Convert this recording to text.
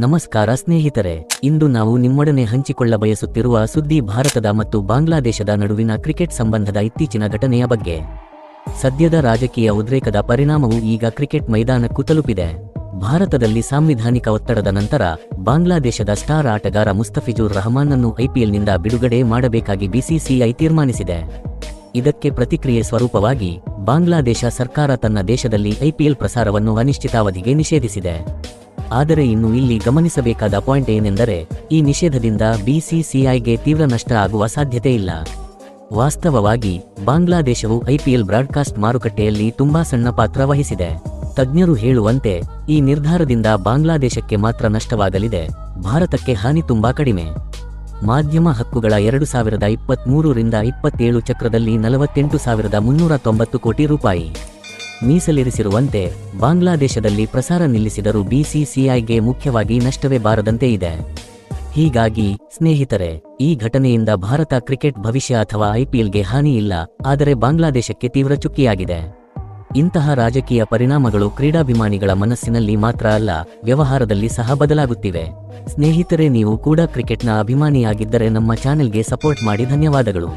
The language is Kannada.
ನಮಸ್ಕಾರ ಸ್ನೇಹಿತರೆ, ಇಂದು ನಾವು ನಿಮ್ಮೊಡನೆ ಹಂಚಿಕೊಳ್ಳ ಬಯಸುತ್ತಿರುವ ಸುದ್ದಿ ಭಾರತದ ಮತ್ತು ಬಾಂಗ್ಲಾದೇಶದ ನಡುವಿನ ಕ್ರಿಕೆಟ್ ಸಂಬಂಧದ ಇತ್ತೀಚಿನ ಘಟನೆಯ ಬಗ್ಗೆ. ಸದ್ಯದ ರಾಜಕೀಯ ಉದ್ರೇಕದ ಪರಿಣಾಮವು ಈಗ ಕ್ರಿಕೆಟ್ ಮೈದಾನಕ್ಕೂ ತಲುಪಿದೆ. ಭಾರತದಲ್ಲಿ ಸಾಂವಿಧಾನಿಕ ಒತ್ತಡದ ನಂತರ ಬಾಂಗ್ಲಾದೇಶದ ಸ್ಟಾರ್ ಆಟಗಾರ ಮುಸ್ತಫಿಜುರ್ ರಹಮಾನ್ನನ್ನು ಐಪಿಎಲ್ನಿಂದ ಬಿಡುಗಡೆ ಮಾಡಬೇಕಾಗಿ ಬಿಸಿಸಿಐ ತೀರ್ಮಾನಿಸಿದೆ. ಇದಕ್ಕೆ ಪ್ರತಿಕ್ರಿಯೆ ಸ್ವರೂಪವಾಗಿ ಬಾಂಗ್ಲಾದೇಶ ಸರ್ಕಾರ ತನ್ನ ದೇಶದಲ್ಲಿ ಐಪಿಎಲ್ ಪ್ರಸಾರವನ್ನು ಅನಿಶ್ಚಿತಾವಧಿಗೆ ನಿಷೇಧಿಸಿದೆ. ಆದರೆ ಇನ್ನು ಇಲ್ಲಿ ಗಮನಿಸಬೇಕಾದ ಪಾಯಿಂಟ್ ಏನೆಂದರೆ, ಈ ನಿಷೇಧದಿಂದ ಬಿಸಿಸಿಐಗೆ ತೀವ್ರ ನಷ್ಟ ಆಗುವ ಸಾಧ್ಯತೆ ಇಲ್ಲ. ವಾಸ್ತವವಾಗಿ ಬಾಂಗ್ಲಾದೇಶವು ಐಪಿಎಲ್ ಬ್ರಾಡ್ಕಾಸ್ಟ್ ಮಾರುಕಟ್ಟೆಯಲ್ಲಿ ತುಂಬಾ ಸಣ್ಣ ಪಾತ್ರ ವಹಿಸಿದೆ. ತಜ್ಞರು ಹೇಳುವಂತೆ ಈ ನಿರ್ಧಾರದಿಂದ ಬಾಂಗ್ಲಾದೇಶಕ್ಕೆ ಮಾತ್ರ ನಷ್ಟವಾಗಲಿದೆ, ಭಾರತಕ್ಕೆ ಹಾನಿ ತುಂಬಾ ಕಡಿಮೆ. ಮಾಧ್ಯಮ ಹಕ್ಕುಗಳ 2023ರಿಂದ 27 ಚಕ್ರದಲ್ಲಿ 48,390 ಕೋಟಿ ರೂಪಾಯಿ ಮೀಸಲಿರಿಸಿರುವಂತೆ ಬಾಂಗ್ಲಾದೇಶದಲ್ಲಿ ಪ್ರಸಾರ ನಿಲ್ಲಿಸಿದರೂ ಬಿಸಿಸಿಐಗೆ ಮುಖ್ಯವಾಗಿ ನಷ್ಟವೇ ಬಾರದಂತೆ ಇದೆ. ಹೀಗಾಗಿ ಸ್ನೇಹಿತರೆ, ಈ ಘಟನೆಯಿಂದ ಭಾರತ ಕ್ರಿಕೆಟ್ ಭವಿಷ್ಯ ಅಥವಾ ಐಪಿಎಲ್ಗೆ ಹಾನಿ ಇಲ್ಲ, ಆದರೆ ಬಾಂಗ್ಲಾದೇಶಕ್ಕೆ ತೀವ್ರ ಚುಕ್ಕಿಯಾಗಿದೆ. ಇಂತಹ ರಾಜಕೀಯ ಪರಿಣಾಮಗಳು ಕ್ರೀಡಾಭಿಮಾನಿಗಳ ಮನಸ್ಸಿನಲ್ಲಿ ಮಾತ್ರ ಅಲ್ಲ, ವ್ಯವಹಾರದಲ್ಲಿ ಸಹ ಬದಲಾಗುತ್ತಿವೆ. ಸ್ನೇಹಿತರೆ, ನೀವು ಕೂಡ ಕ್ರಿಕೆಟ್ನ ಅಭಿಮಾನಿಯಾಗಿದ್ದರೆ ನಮ್ಮ ಚಾನೆಲ್ಗೆ ಸಪೋರ್ಟ್ ಮಾಡಿ. ಧನ್ಯವಾದಗಳು.